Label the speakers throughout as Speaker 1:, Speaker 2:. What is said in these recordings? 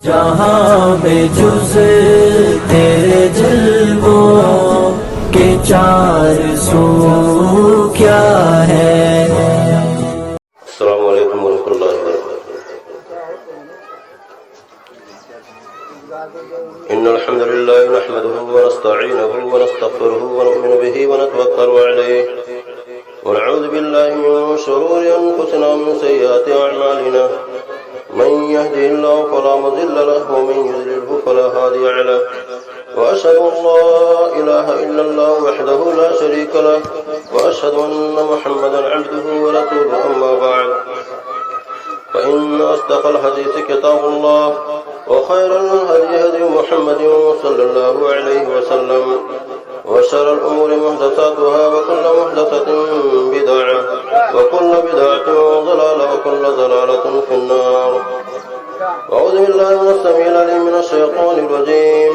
Speaker 1: جہاں میں جز تیرے جلووں کے چار سو کیا ہے۔
Speaker 2: السلام علیکم ورحمۃ اللہ وبرکاتہ۔ ان الحمد لله نحمده ونستعينه ونستغفره ونؤمن به ونتوكل عليه ونعوذ بالله من شرور انفسنا ومن سيئات اعمالنا، من يهده الله فلا مضل له ومن يضلل فلا هادي له، واشهد ان لا اله الا الله وحده لا شريك له، واشهد ان محمدا عبده ورسوله، اما بعد فان اصدق الحديث كتاب الله، وخير الهدي هدي محمد صلى الله عليه وسلم، وشر الأمور محدثاتها، وكل محدثة بدعة، وكل بدعة ضلالة، وكل ضلالة في النار. أعوذ بالله من السميع العليم من الشيطان الرجيم،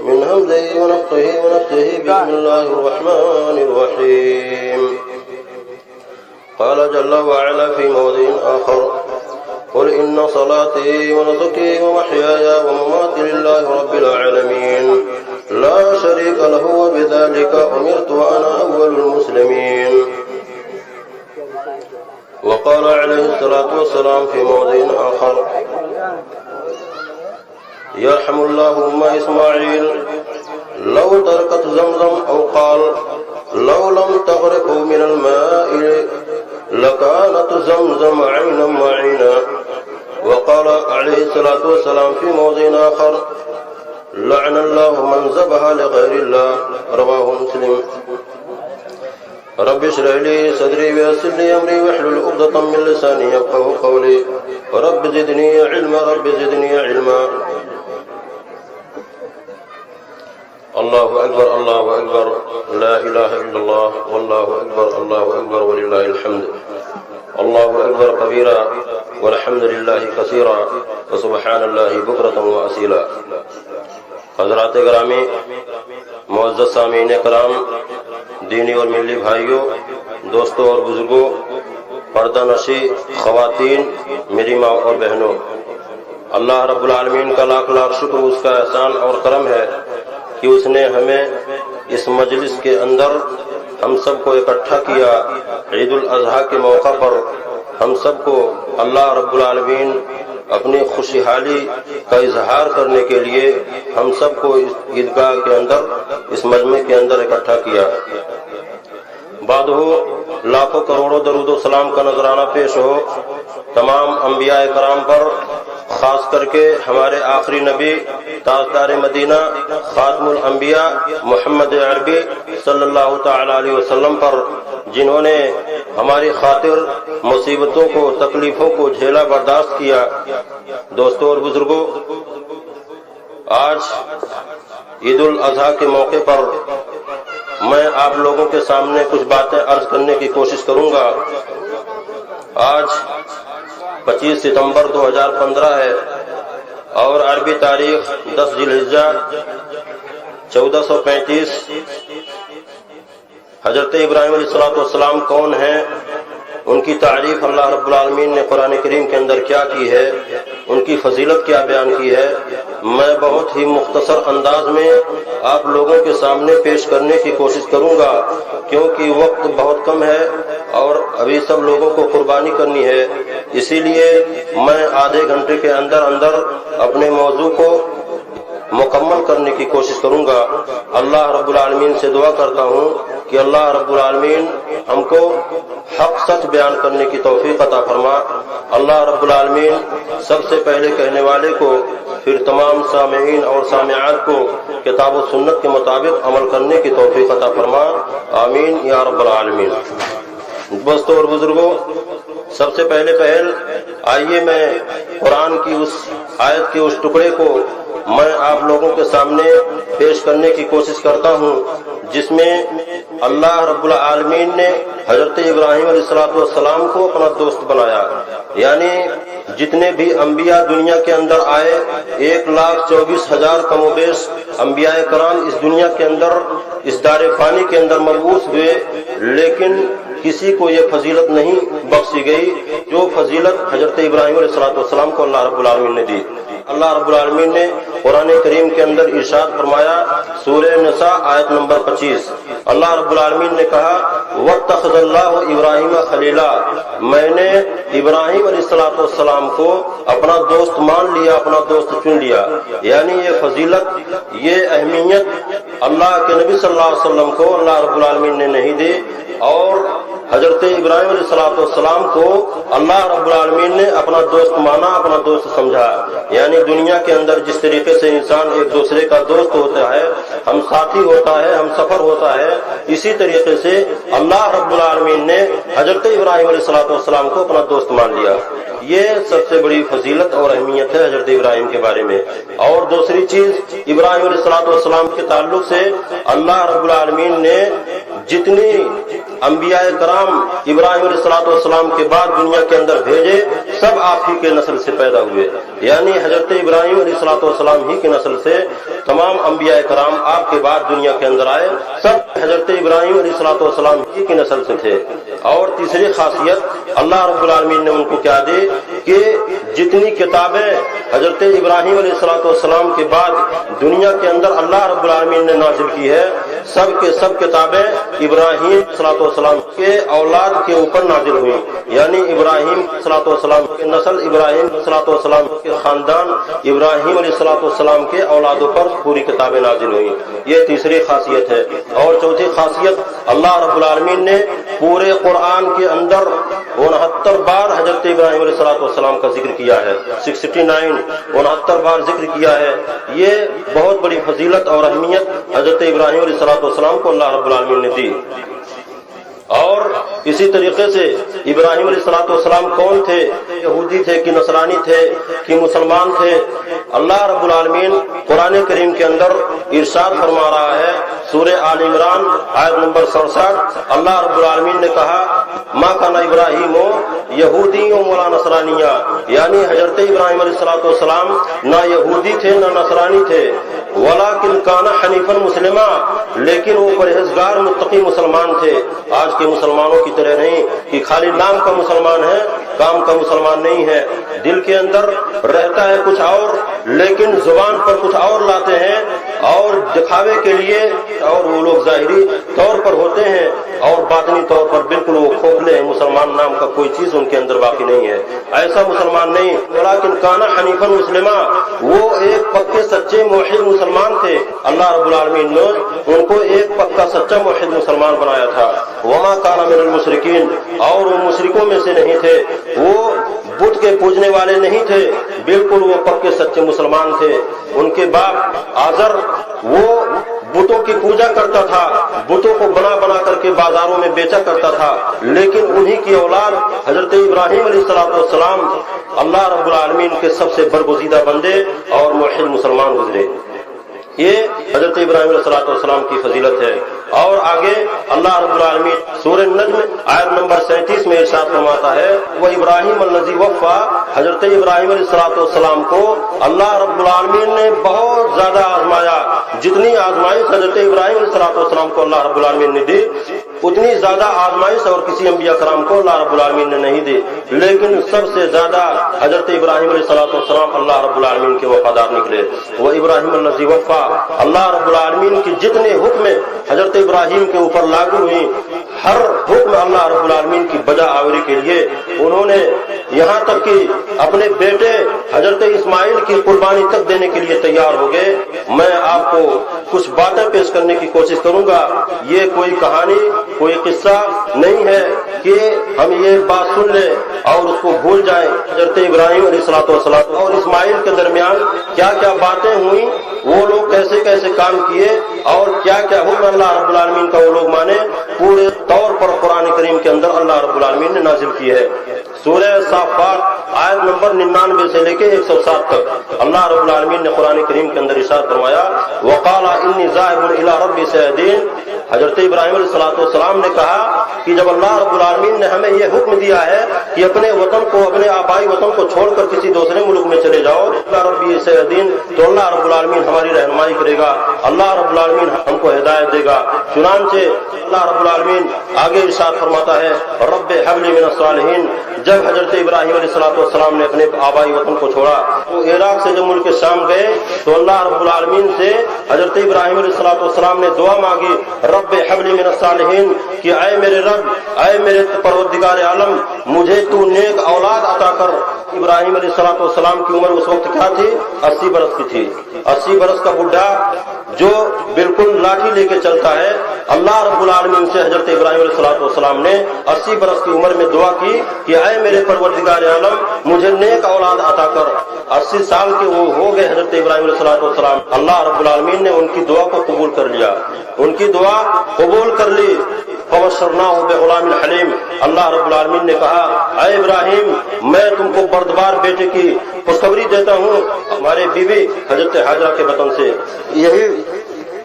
Speaker 2: من همزه ونفخه ونفثه، بسم الله الرحمن الرحيم. قال جل وعلا في موضع آخر: قل إن صلاتي ونسكي ومحياي ومماتي لله رب العالمين لا شريك له وبذلك أمرت وأنا أول المسلمين. وقال عليه الصلاة والسلام في موضع آخر: يرحم الله أم إسماعيل لو تركت زمزم، أو قال لو لم تغرقوا من الماء لكانت زمزم عينا معينا. وقال عليه الصلاة والسلام في موضع آخر: لعن الله من ذبح لغير الله. رواه مسلم. رب اشرح لي صدري ويسر لي أمري واحلل عقدة من لساني يفقهوا قولي، رب زدني علما، رب زدني علما. الله أكبر، الله أكبر، لا إله إلا الله، والله أكبر، الله أكبر ولله الحمد. الله أكبر كبيرا والحمد لله كثيرا وسبحان الله بكرة وأصيلا. حضرات گرامی، معزز سامعین کرام، دینی اور ملی بھائیوں، دوستوں اور بزرگوں، پردہ نشی خواتین، میری ماں اور بہنوں، اللہ رب العالمین کا لاکھ لاکھ شکر، اس کا احسان اور کرم ہے کہ اس نے ہمیں اس مجلس کے اندر ہم سب کو اکٹھا کیا۔ عید الاضحیٰ کے موقع پر ہم سب کو اللہ رب العالمین اپنی خوشحالی کا اظہار کرنے کے لیے ہم سب کو اس عیدگاہ کے اندر، اس مجمع کے اندر اکٹھا کیا۔ بعد ہو لاکھوں کروڑوں درود و سلام کا نذرانہ پیش ہو تمام انبیاء کرام پر، خاص کر کے ہمارے آخری نبی تاجدار مدینہ خاتم الانبیاء محمد عربی صلی اللہ تعالی علیہ وسلم پر، جنہوں نے ہماری خاطر مصیبتوں کو، تکلیفوں کو جھیلا، برداشت کیا۔ دوستوں اور بزرگوں، آج عید الاضحیٰ کے موقع پر میں آپ لوگوں کے سامنے کچھ باتیں عرض کرنے کی کوشش کروں گا۔ آج 25 ستمبر 2015 ہے اور عربی تاریخ 10 ذی الحجہ 1435۔ حضرت ابراہیم علیہ السلام کون ہیں، ان کی تعریف اللہ رب العالمین نے قرآن کریم کے اندر کیا کی ہے، ان کی فضیلت کیا بیان کی ہے، میں بہت ہی مختصر انداز میں آپ لوگوں کے سامنے پیش کرنے کی کوشش کروں گا، کیونکہ وقت بہت کم ہے اور ابھی سب لوگوں کو قربانی کرنی ہے۔ اسی لیے میں آدھے گھنٹے کے اندر اندر اپنے موضوع کو مکمل کرنے کی کوشش کروں گا۔ اللہ رب العالمین سے دعا کرتا ہوں کہ اللہ رب العالمین ہم کو حق سچ بیان کرنے کی توفیق عطا فرما۔ اللہ رب العالمین سب سے پہلے کہنے والے کو، پھر تمام سامعین اور سامعات کو کتاب و سنت کے مطابق عمل کرنے کی توفیق عطا فرما، آمین یا رب العالمین۔ دوستوں اور بزرگوں، سب سے پہلے آئیے میں قرآن کی اس آیت کے اس ٹکڑے کو میں آپ لوگوں کے سامنے پیش کرنے کی کوشش کرتا ہوں، جس میں اللہ رب العالمین نے حضرت ابراہیم علیہ السلام کو اپنا دوست بنایا۔ یعنی جتنے بھی انبیاء دنیا کے اندر آئے، 1,24,000 کم و بیش انبیاء کرام اس دنیا کے اندر، اس دار فانی کے اندر مبعوث ہوئے، لیکن کسی کو یہ فضیلت نہیں بخشی گئی جو فضیلت حضرت ابراہیم علیہ السلام کو اللہ رب العالمین نے دی۔ اللہ رب العالمین نے قرآن کریم کے اندر ارشاد فرمایا، سورہ نساء آیت نمبر 25، اللہ رب العالمین نے کہا وَاتَّخَذَ اللَّهُ إِبْرَاهِيمَ خَلِيلًا، میں نے ابراہیم علیہ السلام کو اپنا دوست مان لیا، اپنا دوست چن لیا۔ یعنی یہ فضیلت، یہ اہمیت اللہ کے نبی صلی اللہ علیہ وسلم کو اللہ رب العالمین نے نہیں دی، اور حضرت ابراہیم علیہ السلام کو اللہ رب العالمین نے اپنا دوست مانا، اپنا دوست سمجھا۔ یعنی دنیا کے اندر جس طریقے سے انسان ایک دوسرے کا دوست ہوتا ہے، ہم ساتھی ہوتا ہے، ہم سفر ہوتا ہے، اسی طریقے سے اللہ رب العالمین نے حضرت ابراہیم علیہ السلام کو اپنا دوست مان لیا۔ یہ سب سے بڑی فضیلت اور اہمیت ہے حضرت ابراہیم کے بارے میں۔ اور دوسری چیز، ابراہیم علیہ السلام کے تعلق سے اللہ رب العالمین نے جتنی انبیاء کرام ابراہیم علیہ السلام کے بعد دنیا کے اندر بھیجے، سب آپ ہی کے نسل سے پیدا ہوئے۔ یعنی حضرت ابراہیم علیہ السلام ہی کے نسل سے تمام انبیاء کرام آپ کے بعد دنیا کے اندر آئے، سب حضرت ابراہیم علیہ السلام ہی کی نسل سے تھے۔ اور تیسری خاصیت اللہ رب العالمین نے ان کو کیا دی کہ جتنی کتابیں حضرت ابراہیم علیہ السلام کے بعد دنیا کے اندر اللہ رب العالمین نے نازل کی ہے، سب کے سب کتابیں ابراہیم علیہ السلام کے اولاد کے اوپر نازل ہوئی۔ یعنی ابراہیم علیہ السلام کے نسل، ابراہیم علیہ السلام کے خاندان، ابراہیم علیہ السلام کے اولادوں پر پوری کتابیں نازل ہوئی۔ یہ تیسری خاصیت ہے۔ اور چوتھی خاصیت، اللہ رب العالمین نے پورے قرآن کے اندر 69 بار حضرت ابراہیم علیہ السلام کا ذکر کیا ہے، 69 بار ذکر کیا ہے۔ یہ بہت بڑی فضیلت اور اہمیت حضرت ابراہیم علیہ السلام کو اللہ رب العالمین نے دی۔ اور اسی طریقے سے ابراہیم علیہ السلام کون تھے؟ یہودی تھے کہ نصرانی تھے کہ مسلمان تھے؟ اللہ رب العالمین قرآن کریم کے اندر ارشاد فرما رہا ہے، سورہ آل عمران آیت نمبر 67، اللہ رب العالمین نے کہا ما کان ابراہیم یہودی ولا نصرانیہ، یعنی حضرت ابراہیم علیہ السلام نہ یہودی تھے نہ نصرانی تھے، ولیکن کان حنیفا مسلما، لیکن وہ پرہیزگار متقی مسلمان تھے۔ آج کے مسلمانوں کی طرح نہیں کہ خالی نام کا مسلمان ہے، کام کا مسلمان نہیں ہے، دل کے اندر رہتا ہے کچھ اور لیکن زبان پر کچھ اور لاتے ہیں، اور دکھاوے کے لیے، اور وہ لوگ ظاہری طور پر ہوتے ہیں اور باطنی طور پر بالکل وہ کھوکھلے ہیں، مسلمان نام کا کوئی چیز ان کے اندر باقی نہیں ہے۔ ایسا مسلمان نہیں، ولیکن کان حنیفا مسلما، وہ ایک پکے سچے موحد مسلمان تھے۔ اللہ رب العالمین نے ان کو ایک پکا سچا موحد مسلمان بنایا تھا۔ وما کان من المشرکین، اور وہ مشرکوں میں سے نہیں تھے، وہ بت کے پوجنے والے نہیں تھے، بالکل وہ پکے سچے مسلمان تھے۔ ان کے باپ آزر وہ بتوں کی پوجا کرتا تھا، بتوں کو بنا بنا کر کے بازاروں میں بیچا کرتا تھا، لیکن انہی کی اولاد حضرت ابراہیم علیہ السلام اللہ رب العالمین کے سب سے برگزیدہ بندے اور موحد مسلمان گزرے۔ یہ حضرت ابراہیم علیہ السلام کی فضیلت ہے۔ اور آگے اللہ رب العالمین سورہ نجم آیت نمبر 37 میں ارشاد فرماتا ہے، وہ ابراہیم الذی وفا، حضرت ابراہیم علیہ السلام کو اللہ رب العالمین نے بہت زیادہ آزمایا۔ جتنی آزمائش حضرت ابراہیم علیہ السلام کو اللہ رب العالمین نے دی، اتنی زیادہ آزمائش اور کسی انبیاء کرام کو اللہ رب العالمین نے نہیں دی، لیکن سب سے زیادہ حضرت ابراہیم علیہ السلام اللہ رب العالمین کے وفادار نکلے۔ وہ ابراہیم الذی وفا، اللہ رب العالمین کی جتنے حکم حضرت ابراہیم کے اوپر لاگو ہوئی، ہر حکم اللہ رب العالمین کی بجا آوری کے لیے انہوں نے، یہاں تک کہ اپنے بیٹے حضرت اسماعیل کی قربانی تک دینے کے لیے تیار ہو گئے۔ میں آپ کو کچھ باتیں پیش کرنے کی کوشش کروں گا، یہ کوئی کہانی، کوئی قصہ نہیں ہے کہ ہم یہ بات سن لیں اور اس کو بھول جائیں۔ حضرت ابراہیم علیہ السلام اور اسماعیل کے درمیان کیا کیا باتیں ہوئیں، وہ لوگ کیسے کیسے کام کیے، اور کیا کیا حکم اللہ رب العالمین کا وہ لوگ مانے، پورے طور پر قرآن کریم کے اندر اللہ رب العالمین نے نازل کی ہے۔ سورہ صافات آیت نمبر 99 سے لے کے 107 تک اللہ رب العالمین نے قرآن کریم کے اندر ارشاد فرمایا، وقال انی ذاہب الی ربی سیہدین۔ حضرت ابراہیم علیہ السلام نے کہا کہ جب اللہ رب العالمین نے ہمیں یہ حکم دیا ہے کہ اپنے وطن کو، اپنے آبائی وطن کو چھوڑ کر کسی دوسرے ملک میں چلے جاؤ، اللہ ربی سیہدین، تو اللہ رب العالمین ہماری رہنمائی کرے گا، اللہ رب العالمین ہم کو ہدایت دے گا۔ چنانچہ اللہ رب العالمین آگے ارشاد فرماتا ہے، رب حب لی من الصالحین، جب جب حضرت ابراہیم علیہ السلام نے اپنے آبائی وطن کو چھوڑا تو عراق سے جب ملک شام گئے تو اللہ رب العالمین سے حضرت ابراہیم علیہ السلام نے دعا مانگی، رب حب لی من الصالحین، کہ اے میرے رب، اے میرے پروردگار عالم، مجھے تو نیک اولاد عطا کر۔ ابراہیم علیہ السلام کی عمر اس وقت کیا تھی؟ 80 برس کی تھی۔ 80 برس کا بڈھا جو بالکل لاٹھی لے کے چلتا ہے، اللہ رب العالمین سے حضرت ابراہیم علیہ السلام نے 80 برس کی عمر میں دعا کی کہ اے میرے پروردگار عالم، مجھے نیک اولاد عطا کر۔ 80 سال کے وہ ہو گئے حضرت ابراہیم علیہ السلام۔ اللہ رب العالمین نے ان کی دعا کو قبول کر لیا، ان کی دعا قبول کر لی۔ فبشرناہ بغلام حلیم، اللہ رب العالمین نے کہا اے ابراہیم، میں تم کو بردبار بیٹے کی خوشخبری دیتا ہوں ہمارے بیوی حضرت حاجرہ کے بطن سے۔ یہی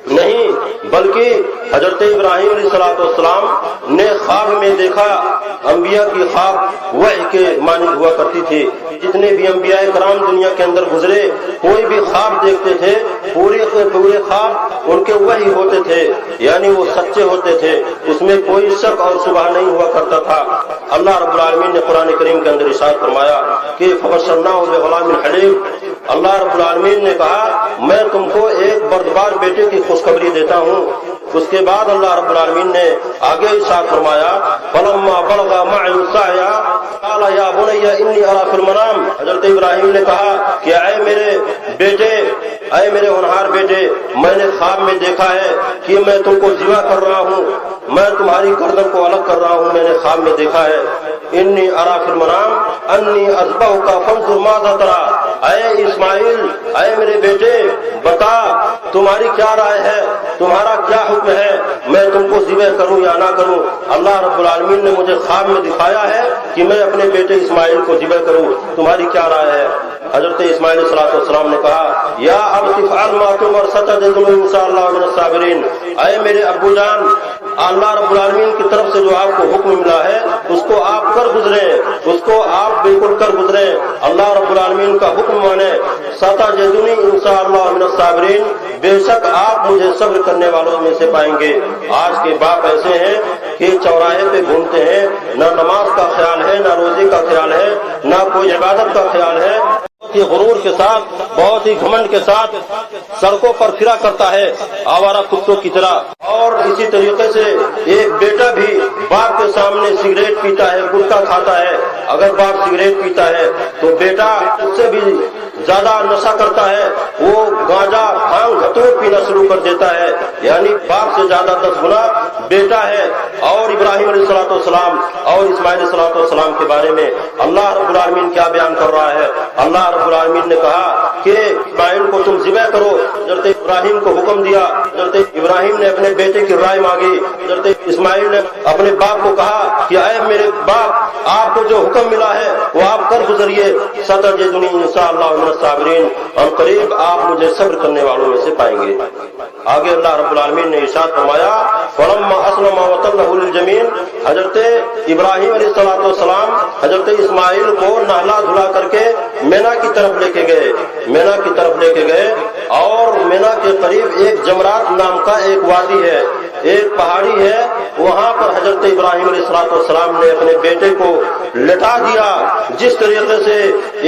Speaker 2: نہیں بلکہ حضرت ابراہیم علیہ السلام نے خواب میں دیکھا، انبیاء کی خواب وحی کے مانند ہوا کرتی تھی۔ جتنے بھی انبیاء کرام دنیا کے اندر گزرے، کوئی بھی خواب دیکھتے تھے، پورے خواب ان کے وحی ہوتے تھے، یعنی وہ سچے ہوتے تھے، اس میں کوئی شک اور شبہ نہیں ہوا کرتا تھا۔ اللہ رب العالمین نے قرآن کریم کے اندر ارشاد فرمایا کہ فبشرناہ بغلام حلیم، اللہ رب العالمین نے کہا میں تم کو ایک بردبار بیٹے کی خوشخبری دیتا ہوں۔ اس کے بعد اللہ رب العالمین نے آگے ارشاد فرمایا فلما بلغ معه السعي قال يا بني اني ارى في المنام، حضرت ابراہیم نے کہا کہ اے میرے بیٹے، اے میرے ہونہار بیٹے، میں نے خواب میں دیکھا ہے کہ میں تم کو ذبح کر رہا ہوں، میں تمہاری گردن کو الگ کر رہا ہوں، میں نے خواب میں دیکھا ہے۔ انی ارى في المنام انی اذبحک فانظر ماذا ترى، اے اسماعیل، اے میرے بیٹے، بتا تمہاری کیا رائے ہے، تمہارا کیا حکم ہے، میں تم کو ذبح کروں یا نہ کروں۔ اللہ رب العالمین نے مجھے خواب میں دکھایا ہے کہ میں اپنے بیٹے اسماعیل کو ذبح کروں، تمہاری کیا رائے ہے؟ حضرت اسماعیل علیہ السلام نے کہا یا ابت افعل ما تؤمر ستجدنی ان شاء اللہ من الصابرین، اے میرے ابو جان، اللہ رب العالمین کی طرف سے جو آپ کو حکم ملا ہے اس کو آپ کر گزرے، اس کو آپ بالکل کر گزرے، اللہ رب العالمین کا حکم مانے۔ ستجدنی ان شاء اللہ من الصابرین، بے شک آپ مجھے صبر کرنے والوں میں سے پائیں گے۔ آج کے باپ ایسے ہیں کہ چوراہے پہ گھومتے ہیں، نہ نماز کا خیال ہے، نہ روزے کا خیال ہے، نہ کوئی عبادت کا خیال ہے، بہت ہی غرور کے ساتھ، بہت ہی گھمنڈ کے ساتھ سڑکوں پر پھرا کرتا ہے آوارہ کتوں کی طرح۔ اور اسی طریقے سے ایک بیٹا بھی باپ کے سامنے سگریٹ پیتا ہے، گٹکا کھاتا ہے۔ اگر باپ سگریٹ پیتا ہے تو بیٹا اس سے بھی زیادہ نشہ کرتا ہے، وہ گانجا بھانگ دھتور پینا شروع کر دیتا ہے، یعنی باپ سے زیادہ 10 گنا بیٹا ہے۔ اور ابراہیم علیہ السلام اور اسماعیل علیہ السلام کے بارے میں اللہ رب العالمین کیا بیان کر رہا ہے؟ اللہ رب العالمین نے کہا کہ اسماعیل کو تم ذبح کرو، حضرت ابراہیم کو حکم دیا، حضرت ابراہیم نے اپنے بیٹے کی رائے مانگی، حضرت اسماعیل نے اپنے باپ کو کہا کہ اے میرے باپ، آپ کو جو حکم ملا ہے وہ آپ کر گزریے، ستجدنی ان شاء اللہ من الصابرین، اور قریب آپ مجھے صبر کرنے والوں میں سے پائیں گے۔ آگے اللہ رب العالمین نے ارشاد فرمایا فلما اسلم وتلہ للجبین، حضرت ابراہیم علیہ السلام حضرت اسماعیل کو نہلا دھلا کر کے مینا کی طرف لے کے گئے، مینا کی طرف لے کے گئے، اور مینا کے قریب ایک جمرات نام کا ایک وادی ہے، ایک پہاڑی ہے، وہاں پر حضرت ابراہیم علیہ السلام نے اپنے بیٹے کو لٹا دیا۔ جس طریقے سے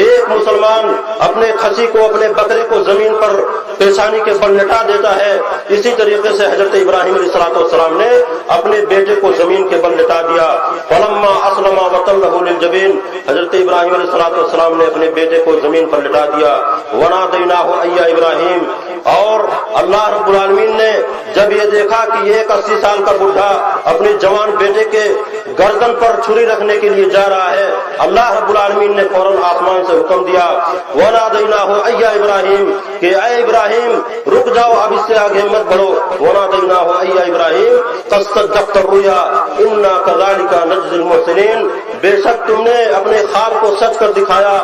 Speaker 2: ایک مسلمان اپنے کھسی کو، اپنے بکرے کو زمین پر پیشانی کے بل لٹا دیتا ہے، اسی طریقے سے حضرت ابراہیم علیہ السلام نے اپنے بیٹے کو زمین کے بل لٹا دیا۔ فلما اسلم وتلہ للجبین، حضرت ابراہیم علیہ السلام نے اپنے بیٹے کو زمین پر لٹا دیا۔ ونادیناہ اے ابراہیم، اور اللہ رب العالمین نے جب یہ دیکھا کہ ایک 80 سال کا بڈھا اپنے جوان بیٹے کے گردن پر چھری رکھنے کے لیے جا رہا ہے، اللہ رب العالمین نے فوراً آسمان سے حکم دیا وَنَادَيْنَاهُ أَيَّا إِبْرَاهِيمُ، کہ اے ابراہیم رک جاؤ، اب اس سے آگے مت بڑھو۔ وَنَادَيْنَاهُ أَيَّا إِبْرَاهِيمُ قَدْ صَدَّقْتَ الرُّؤْيَا إِنَّا كَذَلِكَ نَجْزِي الْمُحْسِنِينَ، بے شک تم نے اپنے خواب کو سچ کر دکھایا،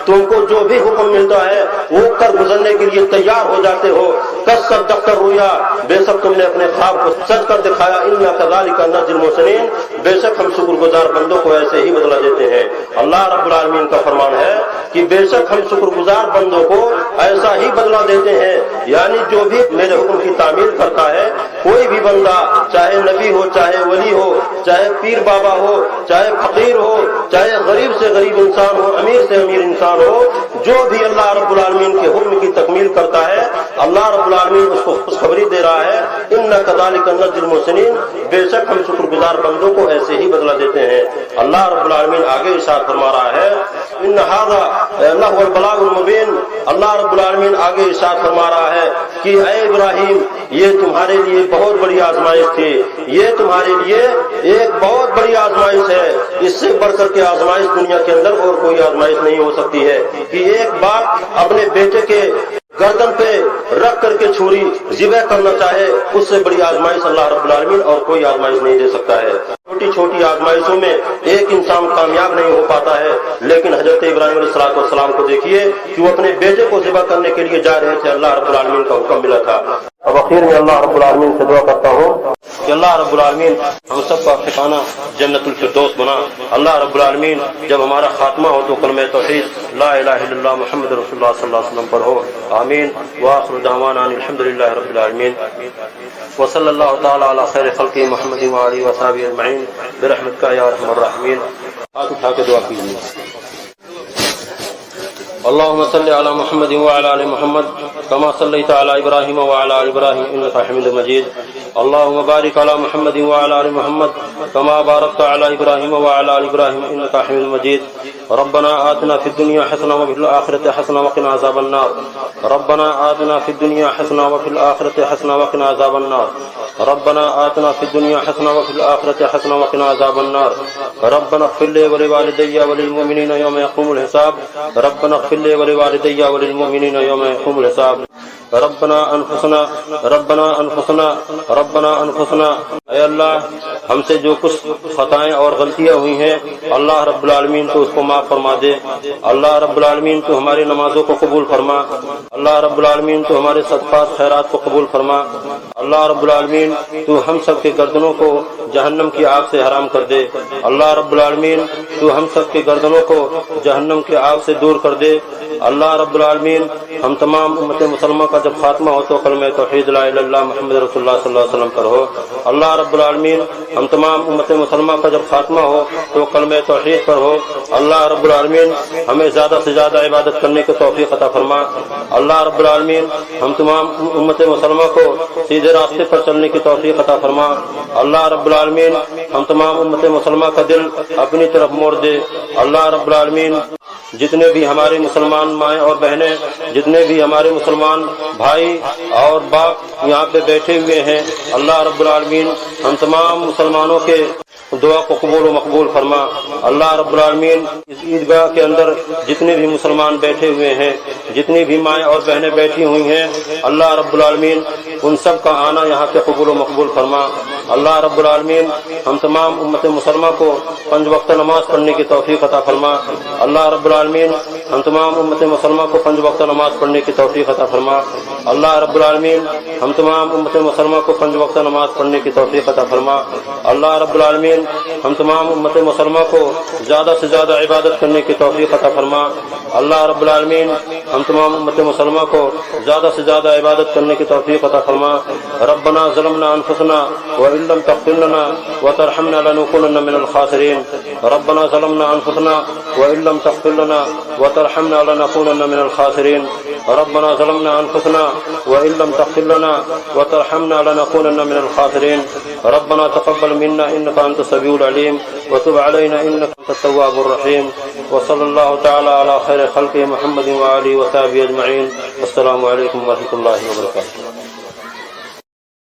Speaker 2: تم کو جو بھی حکم ملتا ہے وہ کر گزرنے کے لیے تیار ہو جاتے ہو۔ قَدْ صَدَّقْتَ الرُّؤْيَا، بے شک تم نے اپنے خواب کو سچ کر دکھایا۔ إِنَّا كَذَلِكَ نَجْزِي الْمُحْسِنِينَ، بے شک ہم شکر گزار بندوں کو ایسے ہی بدلہ دیتے ہیں۔ اللہ رب العالمین کا فرمان ہے کہ بے شک ہم شکر گزار بندوں کو ایسا ہی بدلہ دیتے ہیں، یعنی جو بھی میرے حکم کی تعمیل کرتا ہے، کوئی بھی بندہ، چاہے نبی ہو، چاہے ولی ہو، چاہے پیر بابا ہو، چاہے فقیر ہو، چاہے غریب سے غریب انسان ہو، امیر سے امیر انسان ہو، جو بھی اللہ رب العالمین کے حکم کی تکمیل کرتا ہے، اللہ رب العالمین اس کو خوشخبری دے رہا ہے، ان کذالک نجزی المحسنین، بے شک ہم شکر گزار بندوں کو ایسے ہی بدلہ دیتے ہیں۔ اللہ رب العالمین آگے ارشاد فرما رہا ہے، ان ھذا لہو البلاغ المبین، اللہ رب العالمین آگے ارشاد فرما رہا ہے کہ اے ابراہیم، یہ تمہارے لیے بہت بڑی آزمائش تھی، یہ تمہارے لیے ایک بہت بڑی آزمائش ہے، اس سے بڑھ کر کے آزمائش دنیا کے اندر اور کوئی آزمائش نہیں ہو سکتی ہے کہ ایک باپ اپنے بیٹے کے گردن پہ رکھ کر کے چھری ذبح کرنا چاہے، اس سے بڑی آزمائش اللہ رب العالمین اور کوئی آزمائش نہیں دے سکتا ہے۔ چھوٹی چھوٹی آزمائشوں میں ایک انسان کامیاب نہیں ہو پاتا ہے، لیکن حضرت ابراہیم علیہ السلام کو دیکھیے کہ وہ اپنے بیٹے کو ذبح کرنے کے لیے جا رہے تھے، اللہ رب العالمین کا حکم ملا تھا۔ اب اخیر میں اللہ رب العالمین سے دعا کرتا ہوں کہ اللہ رب العالمین ہم سب کا ٹھکانہ جنت الفردوس بنا۔ اللہ رب العالمین جب ہمارا خاتمہ ہو تو کلمہ توحید لا الہ الا اللہ محمد رسول اللہ صلی اللہ علیہ وسلم پر ہو، آمین۔ وآخر دعوانا ان الحمدللہ رب العالمین، وصلی اللہ تعالی علی خیر خلقہ محمد وآلہ وصحبہ اجمعین برحمتک یا ارحم الراحمین۔ ہاتھ اٹھا کے دعا کیجیے۔ اللهم صل على محمد وعلى آل محمد كما صليت على إبراهيم وعلى آل إبراهيم إنك حميد مجيد. اللهم بارك على محمد وعلى آل محمد كما باركت على إبراهيم وعلى آل إبراهيم إنك حميد مجيد. ربنا آتنا في الدنيا حسنة وفي الآخرة حسنة وقنا عذاب النار. ربنا آتنا في الدنيا حسنة وفي الآخرة حسنة وقنا عذاب النار. ربنا آتنا في الدنيا حسنة وفي الآخرة حسنة وقنا عذاب النار. ربنا اغفر لي ولوالدي وللمؤمنين يوم يقوم الحساب. ربنا اغفر لي ولوالدي وللمؤمنين يوم يقوم الحساب. ربنا انفسنا اے اللہ ہم سے جو کچھ خطائیں اور غلطیاں ہوئی ہیں اللہ رب العالمین تو اس کو معاف فرما دے. اللہ رب العالمین تو ہماری نمازوں کو قبول فرما. اللہ رب العالمین تو ہمارے صدقات خیرات کو قبول فرما. اللہ رب العالمین تو ہم سب کے گردنوں کو جہنم کی آگ سے حرام کر دے. اللہ رب العالمین تو ہم سب کے گردنوں کو جہنم کی آگ سے دور کر دے. اللہ رب العالمین ہم تمام امت مسلمہ کا جب خاتمہ ہو تو کلمہ توحید لا الہ الا اللہ محمد رسول اللہ صلی اللہ علیہ وسلم پر ہو. اللہ رب العالمین ہم تمام امت مسلمہ کا جب خاتمہ ہو تو کلمہ توحید پر ہو. اللہ رب العالمین ہمیں زیادہ سے زیادہ عبادت کرنے کی توفیق عطا فرما. اللہ رب العالمین ہم تمام امت مسلمہ کو سیدھے راستے پر چلنے کی توفیق عطا فرما. اللہ رب العالمین ہم تمام امت مسلمہ کا دل اپنی طرف موڑ دے. اللہ رب العالمین جتنے بھی ہمارے مسلمان مائیں اور بہنیں، جتنے بھی ہمارے مسلمان بھائی اور باپ یہاں پہ بیٹھے ہوئے ہیں، اللہ رب العالمین ہم تمام مسلمانوں کے دعا کو قبول و مقبول فرما. اللہ رب العالمین اس عیدگاہ کے اندر جتنے بھی مسلمان بیٹھے ہوئے ہیں، جتنی بھی مائیں اور بہنیں بیٹھی ہوئی ہیں، اللہ رب العالمین ان سب کا آنا یہاں پہ قبول و مقبول فرما. اللہ رب العالمین ہم تمام امت مسلمہ کو 5 وقت نماز پڑھنے کی توفیق عطا فرما. اللہ رب العالمین ہم تمام امت مسلمہ کو 5 وقت نماز پڑھنے کی توفیق عطا فرما. اللہ رب العالمین ہم تمام امت مسلمہ کو 5 وقت نماز پڑھنے کی توفیق عطا فرما. اللہ رب العالمین ہم تمام امت مسلمہ کو زیادہ سے زیادہ عبادت کرنے کی توفیق عطا فرما. اللہ رب العالمین ہم تمام امت مسلمہ کو زیادہ سے زیادہ عبادت کرنے کی توفیق عطا فرما. ربنا ظلمنا انفسنا وان لم تغفر لنا وترحمنا لنكونن من الخاسرين. ربنا ظلمنا انفسنا وان لم تغفر لنا وترحمنا لنكونن من الخاسرين. ربنا ظلمنا انفسنا وان لم تغفر لنا وترحمنا لنكونن من الخاسرين. ربنا تقبل منا انك انت السميع العليم وتب علينا انك انت التواب الرحيم. وصلى الله تعالى على خير خلقه محمد وآله وصحبه اجمعين. السلام عليكم ورحمة الله وبركاته.